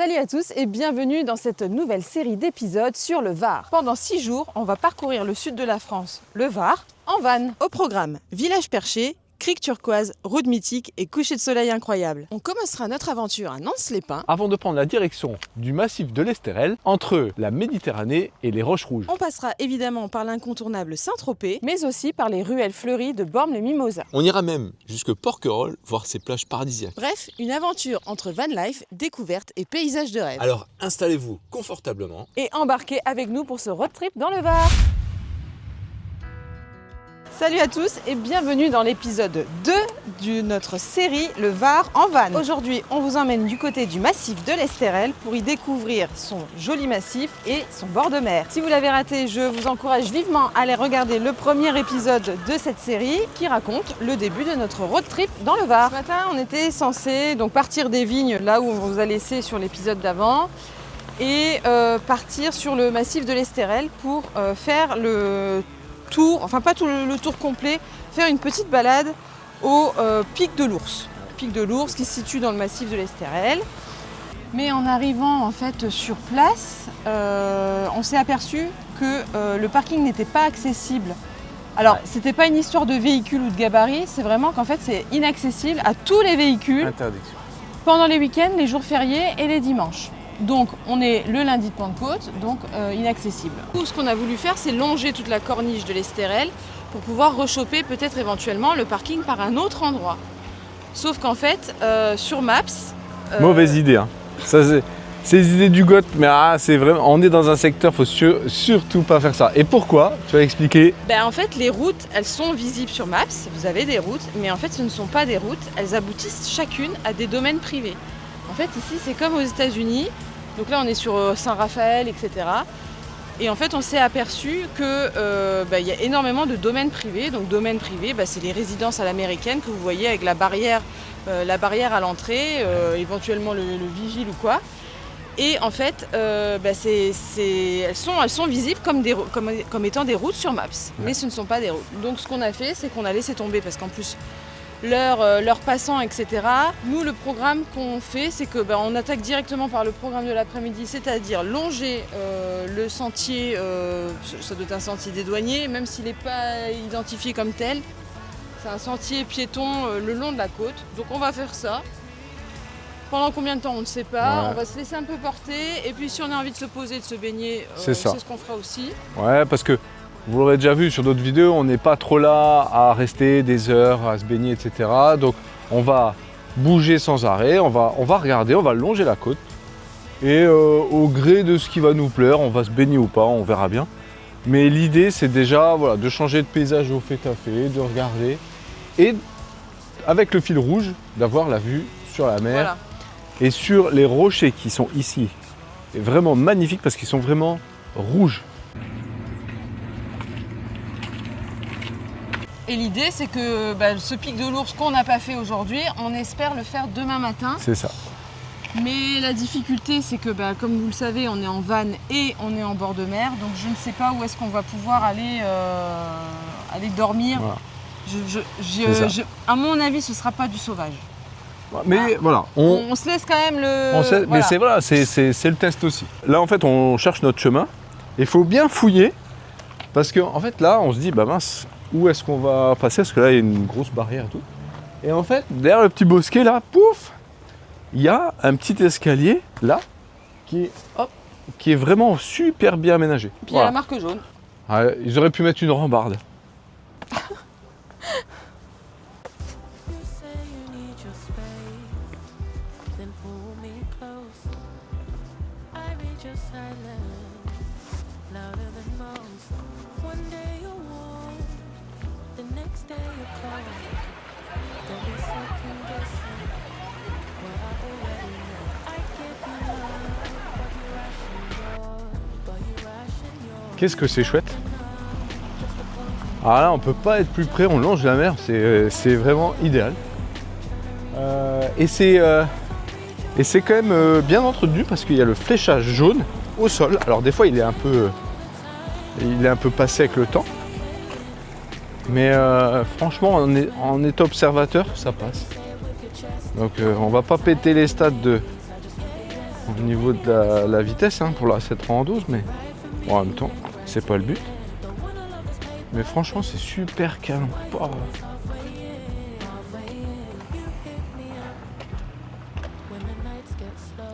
Salut à tous et bienvenue dans cette nouvelle série d'épisodes sur le Var. Pendant 6 jours, on va parcourir le sud de la France, le Var, en van. Au programme, village perché, crique turquoise, route mythique et coucher de soleil incroyable. On commencera notre aventure à Nance-les-Pins. Avant de prendre la direction du massif de l'Estérel, entre la Méditerranée et les Roches Rouges. On passera évidemment par l'incontournable Saint-Tropez, mais aussi par les ruelles fleuries de Bormes-les-Mimosas. On ira même jusque Porquerolles, voir ces plages paradisiaques. Bref, une aventure entre van life, découverte et paysages de rêve. Alors installez-vous confortablement. Et embarquez avec nous pour ce road trip dans le Var. Salut à tous et bienvenue dans l'épisode 2 de notre série Le Var en van. Aujourd'hui, on vous emmène du côté du massif de l'Estérel pour y découvrir son joli massif et son bord de mer. Si vous l'avez raté, je vous encourage vivement à aller regarder le premier épisode de cette série qui raconte le début de notre road trip dans le Var. Ce matin, on était censé donc partir des vignes, là où on vous a laissé sur l'épisode d'avant, et partir sur le massif de l'Estérel pour faire le tour, enfin pas tout le tour complet, faire une petite balade au pic de l'Ours. Pic de l'Ours qui se situe dans le massif de l'Estérel. Mais en arrivant en fait sur place, on s'est aperçu que le parking n'était pas accessible. Alors c'était pas une histoire de véhicule ou de gabarit, c'est vraiment qu'en fait c'est inaccessible à tous les véhicules. Interdiction. Pendant les week-ends, les jours fériés et les dimanches. Donc on est le lundi de Pentecôte, donc inaccessible. Tout ce qu'on a voulu faire, c'est longer toute la corniche de l'Estérel pour pouvoir rechoper peut-être éventuellement le parking par un autre endroit. Sauf qu'en fait, sur Maps... Mauvaise idée, hein. Ça, c'est les idées du goth, mais c'est vraiment, on est dans un secteur, faut surtout pas faire ça. Et pourquoi? Tu vas expliquer. En fait, les routes, elles sont visibles sur Maps, vous avez des routes, mais en fait ce ne sont pas des routes, elles aboutissent chacune à des domaines privés. En fait, ici, c'est comme aux États-Unis. Donc là, on est sur Saint-Raphaël, etc. Et en fait, on s'est aperçu qu'il y a énormément de domaines privés. Donc, domaines privés, c'est les résidences à l'américaine que vous voyez avec la barrière à l'entrée, éventuellement le vigile ou quoi. Et en fait, elles sont visibles comme étant des routes sur Maps. Mais ce ne sont pas des routes. Donc, ce qu'on a fait, c'est qu'on a laissé tomber parce qu'en plus, l'heure passant, etc. Nous, le programme qu'on fait, c'est que on attaque directement par le programme de l'après-midi, c'est-à-dire longer le sentier, ça doit être un sentier des douaniers, même s'il n'est pas identifié comme tel. C'est un sentier piéton le long de la côte. Donc on va faire ça. Pendant combien de temps, on ne sait pas. Ouais. On va se laisser un peu porter. Et puis si on a envie de se poser, de se baigner, c'est ce qu'on fera aussi. Ouais, parce que vous l'aurez déjà vu sur d'autres vidéos, on n'est pas trop là à rester des heures, à se baigner, etc. Donc on va bouger sans arrêt, on va regarder, on va longer la côte. Et au gré de ce qui va nous plaire, on va se baigner ou pas, on verra bien. Mais l'idée, c'est déjà de changer de paysage au fait-à-fait, de regarder. Et avec le fil rouge, d'avoir la vue sur la mer. Voilà. Et sur les rochers qui sont ici. C'est vraiment magnifique parce qu'ils sont vraiment rouges. Et l'idée, c'est que ce pic de l'Ours qu'on n'a pas fait aujourd'hui, on espère le faire demain matin. C'est ça. Mais la difficulté, c'est que, comme vous le savez, on est en van et on est en bord de mer. Donc je ne sais pas où est-ce qu'on va pouvoir aller dormir. Voilà. À mon avis, ce ne sera pas du sauvage. Mais voilà. On se laisse quand même le... Mais c'est le test aussi. Là, en fait, on cherche notre chemin. Il faut bien fouiller. Parce qu'en fait, là, on se dit, mince, où est-ce qu'on va passer? Parce que là, il y a une grosse barrière et tout. Et en fait, derrière le petit bosquet, là, pouf, il y a un petit escalier, là, qui est vraiment super bien aménagé. Puis il y a la marque jaune. Ils auraient pu mettre une rambarde. Qu'est-ce que c'est chouette. Alors là, on peut pas être plus près, on longe la mer, c'est vraiment idéal. Et c'est quand même bien entretenu parce qu'il y a le fléchage jaune au sol. Alors des fois, il est un peu passé avec le temps. Mais franchement, en état observateur, ça passe. Donc on va pas péter les stades au niveau de la vitesse hein, pour la 712, mais bon, en même temps, c'est pas le but. Mais franchement, c'est super calme. Oh.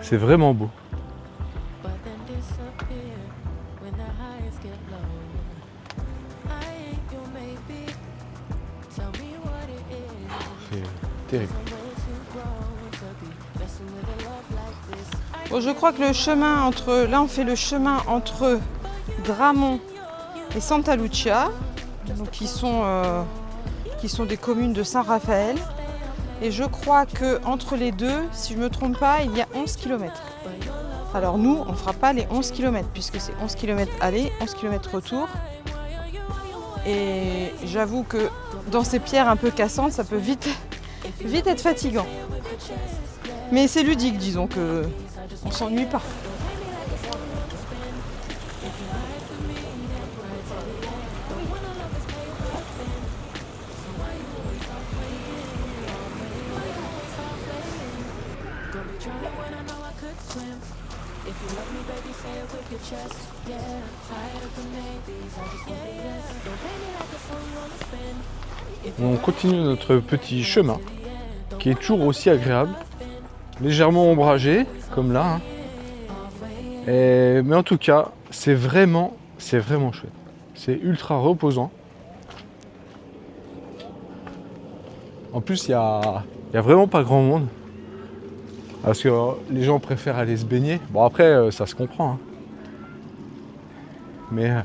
C'est vraiment beau. C'est terrible. Bon, je crois que le chemin entre... Là, on fait le chemin entre Dramont et Santa Lucia, donc qui sont des communes de Saint-Raphaël. Et je crois qu'entre les deux, si je ne me trompe pas, il y a 11 km. Alors nous, on ne fera pas les 11 km, puisque c'est 11 km aller, 11 km retour. Et j'avoue que dans ces pierres un peu cassantes, ça peut vite être fatigant. Mais c'est ludique, disons que on s'ennuie pas. On continue notre petit chemin qui est toujours aussi agréable, légèrement ombragé comme là. Hein. Mais en tout cas, c'est vraiment chouette. C'est ultra reposant. En plus, il y a vraiment pas grand monde. Parce que les gens préfèrent aller se baigner. Bon après, ça se comprend. Hein.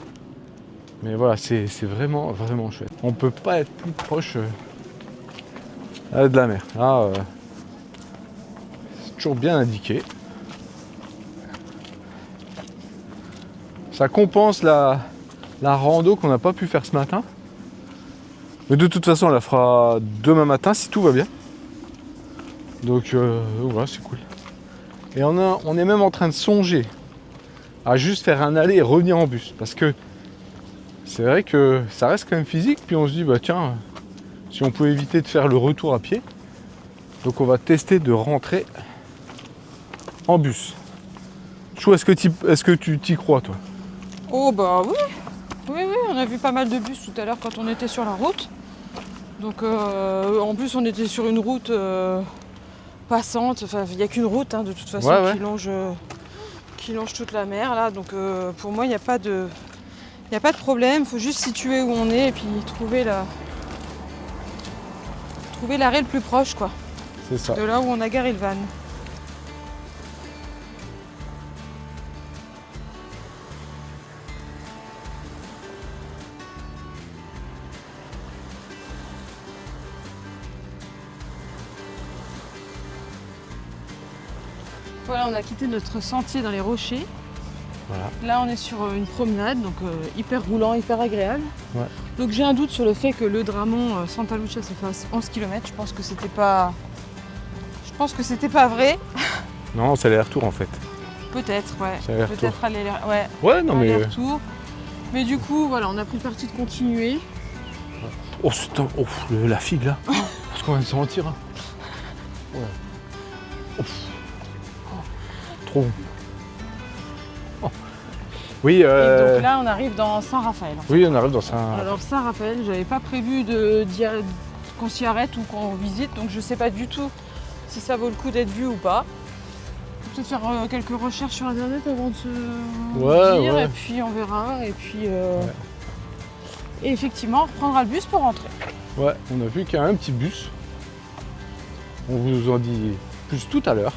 Mais voilà, c'est vraiment chouette. On peut pas être plus proche de la mer. Là, c'est toujours bien indiqué. Ça compense la rando qu'on n'a pas pu faire ce matin. Mais de toute façon, on la fera demain matin si tout va bien. Donc voilà, c'est cool. Et on est même en train de songer à juste faire un aller et revenir en bus. Parce que c'est vrai que ça reste quand même physique. Puis on se dit, bah tiens, si on pouvait éviter de faire le retour à pied. Donc on va tester de rentrer en bus. Chou, est-ce que tu t'y crois, toi? Oh bah oui. Oui, on a vu pas mal de bus tout à l'heure quand on était sur la route. Donc en plus on était sur une route passante, enfin il n'y a qu'une route hein, de toute façon qui longe toute la mer là, donc pour moi il n'y a pas de problème, il faut juste situer où on est et puis trouver l'arrêt le plus proche quoi. C'est ça. De là où on a garé le van. Voilà, on a quitté notre sentier dans les rochers. Voilà. Là, on est sur une promenade, donc hyper roulant, hyper agréable. Ouais. Donc j'ai un doute sur le fait que le Dramont Santa Lucia se fasse 11 km. Je pense que c'était pas vrai. Non, c'est l'aller-retour en fait. Peut-être, ouais. C'est aller-retour. Peut-être aller. Ouais. Ouais, non mais. Aller-retour. Mais du coup, voilà, on a pris le parti de continuer. Oh, stop. Oh, la figue là. Parce qu'on vient de se sentir. Hein. Ouais. Oh. Trop bon. Oh. Oui. Et donc là, on arrive dans Saint-Raphaël. Oui, on arrive dans Saint. Alors Saint-Raphaël, j'avais pas prévu qu'on s'y arrête ou qu'on visite, donc je sais pas du tout si ça vaut le coup d'être vu ou pas. Peut-être faire quelques recherches sur internet avant de se dire, ouais. et puis on verra. Et puis et effectivement, on reprendra le bus pour rentrer. Ouais, on a vu qu'il y a un petit bus. On vous en dit plus tout à l'heure.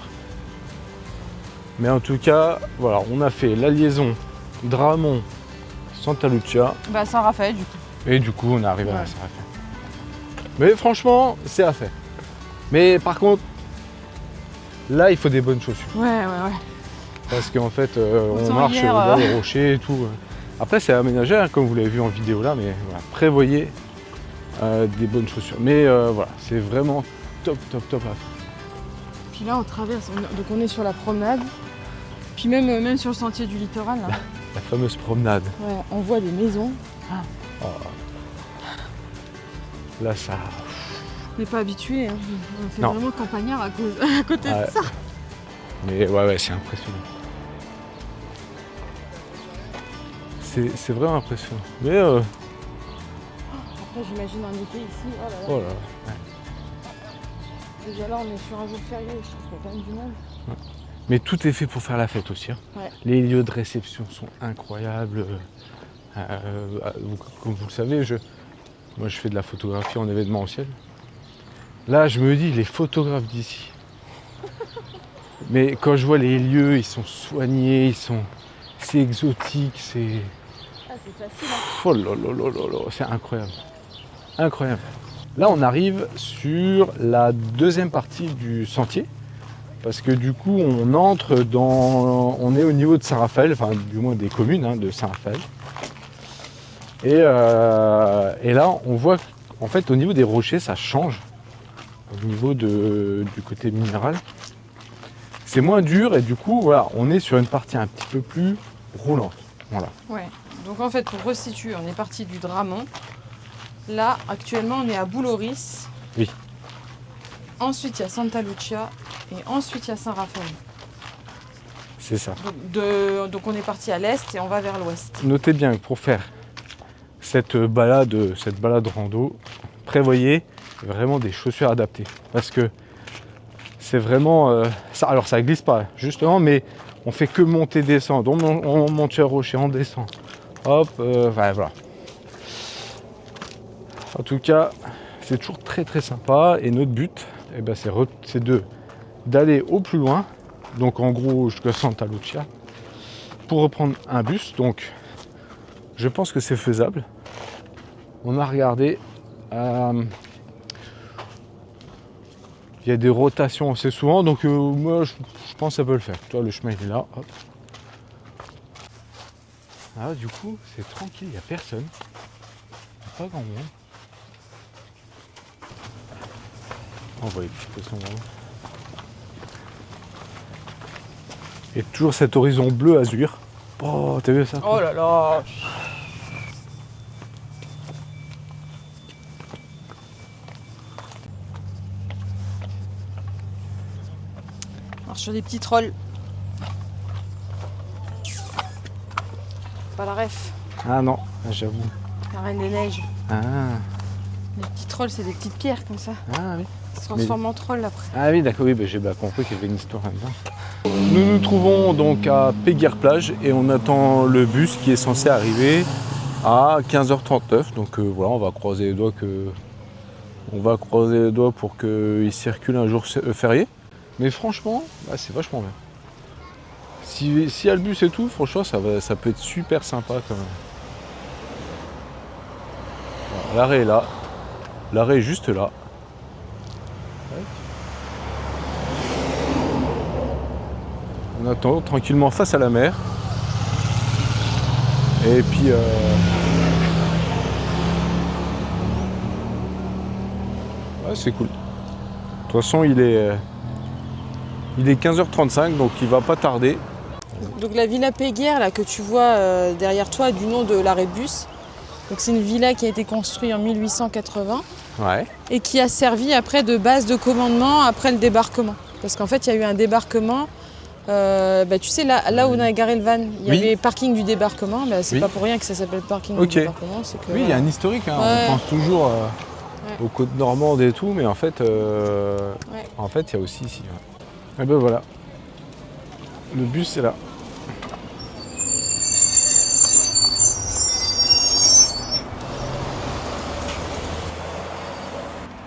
Mais en tout cas, voilà, on a fait la liaison Dramont-Santa Lucia. Bah Saint-Raphaël du coup. Et du coup, on est arrivé à Saint-Raphaël. Mais franchement, c'est à faire. Mais par contre, là, il faut des bonnes chaussures. Ouais. Parce qu'en fait, on marche dans les rochers et tout. Après, c'est aménagé, hein, comme vous l'avez vu en vidéo là, mais voilà, prévoyez des bonnes chaussures. Mais voilà, c'est vraiment top à faire. Puis là, on traverse, donc on est sur la promenade. Puis même sur le sentier du littoral, là. La fameuse promenade. Ouais, on voit des maisons. Oh. Là, ça... On n'est pas habitué, hein. On fait Non. vraiment campagnard à côté de ça. Mais ouais, c'est impressionnant. C'est vraiment impressionnant. Mais Après, j'imagine un été ici. Oh là là. oh là là. Déjà là, on est sur un jour férié. Je trouve qu'il y a quand même du monde. Mais tout est fait pour faire la fête aussi. Hein. Ouais. Les lieux de réception sont incroyables. Comme vous le savez, moi je fais de la photographie en événementiel. Là, je me dis, les photographes d'ici. Mais quand je vois les lieux, ils sont soignés, c'est exotique, c'est... Ah, c'est facile. Hein. Oh là là là là là, c'est incroyable. Incroyable. Là, on arrive sur la deuxième partie du sentier. Parce que du coup, on est au niveau de Saint-Raphaël, enfin du moins des communes de Saint-Raphaël. Et là, on voit qu'en fait, au niveau des rochers, ça change. Au niveau du côté minéral. C'est moins dur et du coup, voilà, on est sur une partie un petit peu plus roulante. Voilà. Ouais. Donc en fait, pour resituer, on est parti du Dramont. Là, actuellement, on est à Bouloris. Oui. Ensuite, il y a Santa Lucia. Et ensuite, il y a Saint-Raphaël. C'est ça. Donc on est parti à l'est et on va vers l'ouest. Notez bien que pour faire cette balade rando, prévoyez vraiment des chaussures adaptées. Parce que c'est vraiment... alors ça glisse pas, justement, mais on fait que monter, descendre. On monte sur un rocher, on descend. Hop, voilà. En tout cas, c'est toujours très très sympa. Et notre but, c'est d'aller au plus loin. Donc en gros jusqu'à Santa Lucia. Pour reprendre un bus. Donc je pense que c'est faisable. On a regardé. Il y a des rotations assez souvent. Donc moi je pense que ça peut le faire. Tu vois, le chemin il est là. Hop. Ah, du coup c'est tranquille, il n'y a personne. Il n'y a pas grand monde. On voit les petits poissons là. Et toujours cet horizon bleu azur. Oh, t'as vu ça? Oh là là. On marche sur des petits trolls. Pas la ref, Ah non, j'avoue. la reine des neiges. Ah, Les petits trolls, c'est des petites pierres comme ça. ah oui. Ils se transforment en trolls après. Ah oui, d'accord, oui, j'ai bien compris qu'il y avait une histoire là-dedans. Nous nous trouvons donc à Péguerre-Plage et on attend le bus qui est censé arriver à 15h39. Donc voilà, on va croiser les doigts pour qu'il circule un jour férié. Mais franchement, c'est vachement bien. S'il y a le bus et tout, franchement, ça peut être super sympa quand même. Voilà, l'arrêt est là. L'arrêt est juste là. On attend tranquillement face à la mer. Et puis... ouais, c'est cool. De toute façon, il est 15h35, donc il va pas tarder. Donc la villa Péguerre là, que tu vois derrière toi du nom de l'arrêt de bus. Donc c'est une villa qui a été construite en 1880 Ouais. et qui a servi après de base de commandement après le débarquement. Parce qu'en fait il y a eu un débarquement, tu sais là où on a garé le van, il y Oui. avait le parking du débarquement, c'est Oui. pas pour rien que ça s'appelle parking Ok. du débarquement. C'est que, Oui, il y a un historique, hein. Ouais. On pense toujours Ouais. aux côtes normandes et tout, mais en fait, il y a aussi ici. Ouais. Et ben voilà. Le bus est là.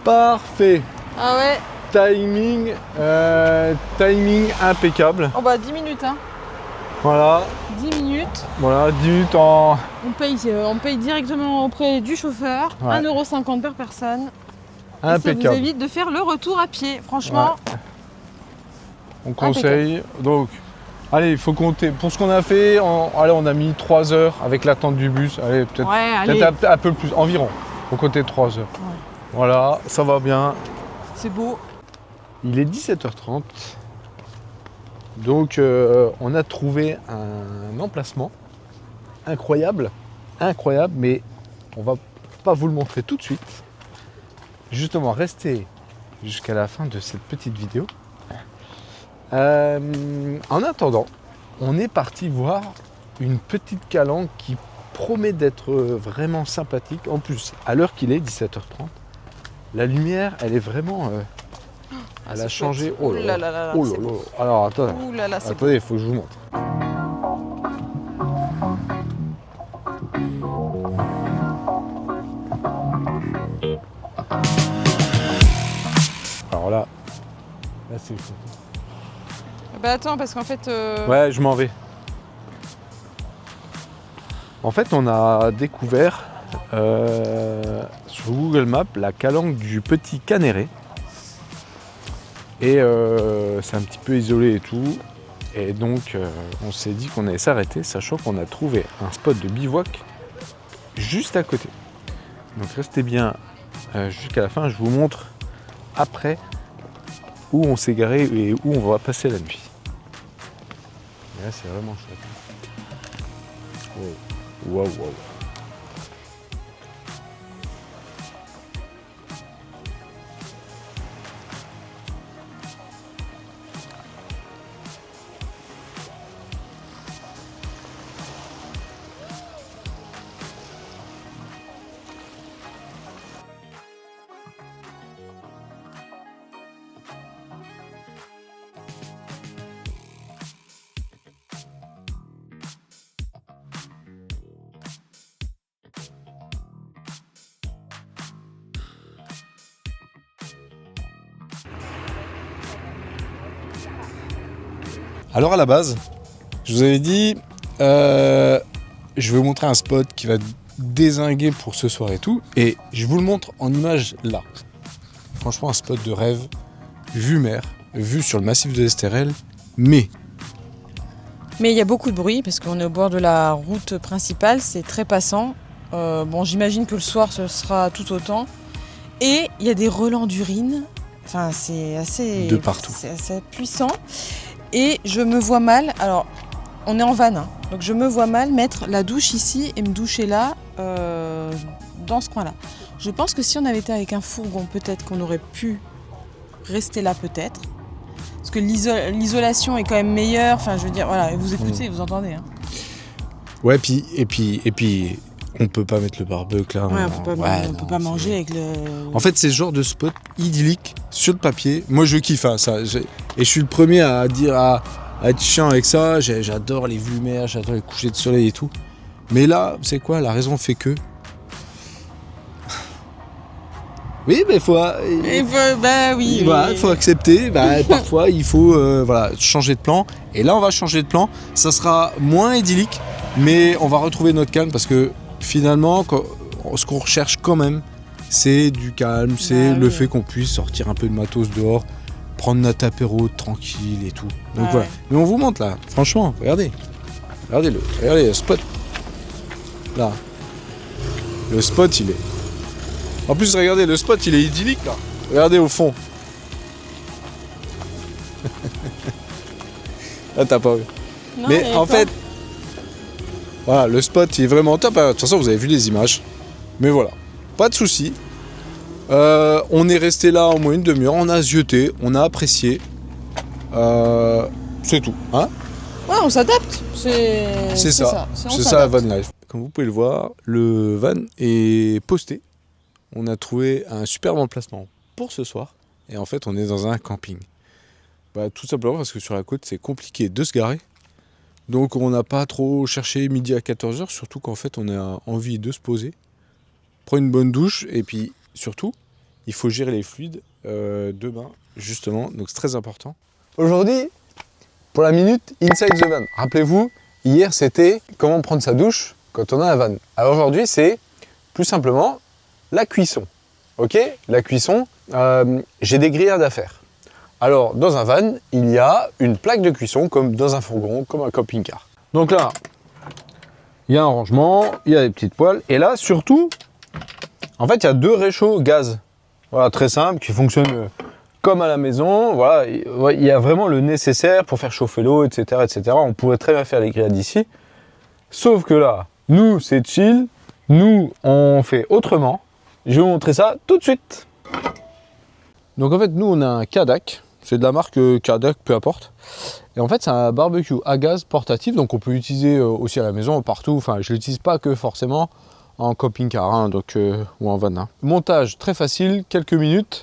Parfait. Ah ouais. Timing impeccable. Oh bah 10 minutes hein. Voilà. 10 minutes. Voilà, 10 minutes en... On paye directement auprès du chauffeur, Ouais. 1,50 € par personne. Et ça vous impeccable. évite de faire le retour à pied. Franchement, On conseille. Donc, allez, il faut compter. Pour ce qu'on a fait, on a mis 3 heures avec l'attente du bus. Allez, peut-être allez, un peu plus, environ. Faut compter 3 heures. Ouais. Voilà, ça va bien. c'est beau. Il est 17h30. Donc, on a trouvé un emplacement incroyable. Incroyable, mais on va pas vous le montrer tout de suite. Justement, restez jusqu'à la fin de cette petite vidéo. En attendant, on est parti voir une petite calanque qui promet d'être vraiment sympathique. En plus, à l'heure qu'il est, 17h30, la lumière, elle est vraiment... elle a changé. Oh là là. Oh là là. Alors, attendez, il faut que je vous montre. Alors là c'est fou. Bah attends, parce qu'en fait... Ouais, je m'en vais. En fait, on a découvert sur Google Maps la calanque du Petit Caneret. Et c'est un petit peu isolé et tout. Et donc, on s'est dit qu'on allait s'arrêter, sachant qu'on a trouvé un spot de bivouac juste à côté. Donc restez bien jusqu'à la fin, je vous montre après où on s'est garé et où on va passer la nuit. Et là, c'est vraiment chouette. Wow, wow, wow. Alors à la base, je vous avais dit, je vais vous montrer un spot qui va dézinguer pour ce soir et tout. Et je vous le montre en image là. Franchement, un spot de rêve, vue mer, vue sur le massif de l'Estérel. Mais il y a beaucoup de bruit parce qu'on est au bord de la route principale, c'est très passant. Bon, j'imagine que le soir ce sera tout autant. Et il y a des relents d'urine. Enfin, c'est assez... De partout. C'est assez puissant. Et je me vois mal, alors on est en van, hein, donc je me vois mal mettre la douche ici et me doucher là, dans ce coin-là. Je pense que si on avait été avec un fourgon, peut-être qu'on aurait pu rester là, peut-être. Parce que l'isolation est quand même meilleure, enfin je veux dire, voilà, vous écoutez, vous entendez. Hein. ouais, et puis, on peut pas mettre le barbecue là. Ouais, on peut pas manger avec le... En fait, c'est ce genre de spot idyllique sur le papier. Moi, je kiffe hein, ça. Et je suis le premier à dire à être chiant avec ça. J'adore les vues mer, j'adore les couchers de soleil et tout. Mais là, c'est quoi? La raison fait que... Oui, mais faut accepter. Parfois, il faut changer de plan. Et là, on va changer de plan. Ça sera moins idyllique, mais on va retrouver notre calme parce que finalement, ce qu'on recherche quand même, c'est du calme, c'est le fait qu'on puisse sortir un peu de matos dehors, prendre notre apéro tranquille et tout. Donc voilà. Mais on vous montre là, franchement, regardez. Regardez le spot. Là. Le spot, il est... En plus, regardez, le spot, il est idyllique là. Regardez au fond. Là, t'as pas vu. Non, mais en fait, voilà, le spot, il est vraiment top. De toute façon, vous avez vu les images. Mais voilà, pas de souci. On est resté là au moins une demi-heure. On a zioté, on a apprécié. C'est tout. Hein? Ouais, on s'adapte. C'est ça. C'est ça, van life. Comme vous pouvez le voir, le van est posté. On a trouvé un superbe emplacement pour ce soir. Et en fait, on est dans un camping. Tout simplement parce que sur la côte, c'est compliqué de se garer. Donc, on n'a pas trop cherché midi à 14h. Surtout qu'en fait, on a envie de se poser, prendre une bonne douche. Et puis, surtout, il faut gérer les fluides demain, justement. Donc, c'est très important. Aujourd'hui, pour la minute Inside the Van. Rappelez-vous, hier, c'était comment prendre sa douche quand on a un van. Alors aujourd'hui, c'est plus simplement la cuisson. Ok? La cuisson, j'ai des grillades à faire. Alors, dans un van, il y a une plaque de cuisson, comme dans un fourgon, comme un camping-car. Donc là, il y a un rangement, il y a des petites poêles. Et là, surtout, en fait, il y a 2 réchauds gaz. Voilà, très simple, qui fonctionnent comme à la maison. Voilà, il y a vraiment le nécessaire pour faire chauffer l'eau, etc., etc. On pourrait très bien faire les grillades ici. Sauf que là, nous, c'est chill. Nous, on fait autrement. Je vais vous montrer ça tout de suite. Donc en fait, nous, on a un Kadac. C'est de la marque Cardac, peu importe. Et en fait, c'est un barbecue à gaz portatif, donc on peut l'utiliser aussi à la maison, partout. Enfin, je l'utilise pas que forcément en camping-car, hein, donc, ou en van. Hein. Montage très facile, quelques minutes.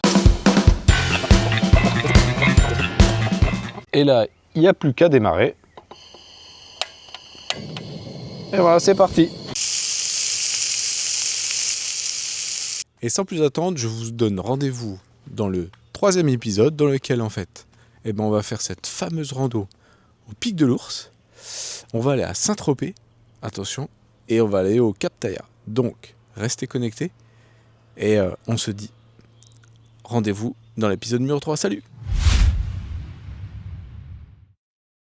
Et là, il n'y a plus qu'à démarrer. Et voilà, c'est parti. Et sans plus attendre, je vous donne rendez-vous dans le 3e épisode dans lequel en fait, on va faire cette fameuse rando au Pic de l'Ours. On va aller à Saint-Tropez, attention, et on va aller au Cap Taillard. Donc, restez connectés et on se dit rendez-vous dans l'épisode numéro 3. Salut!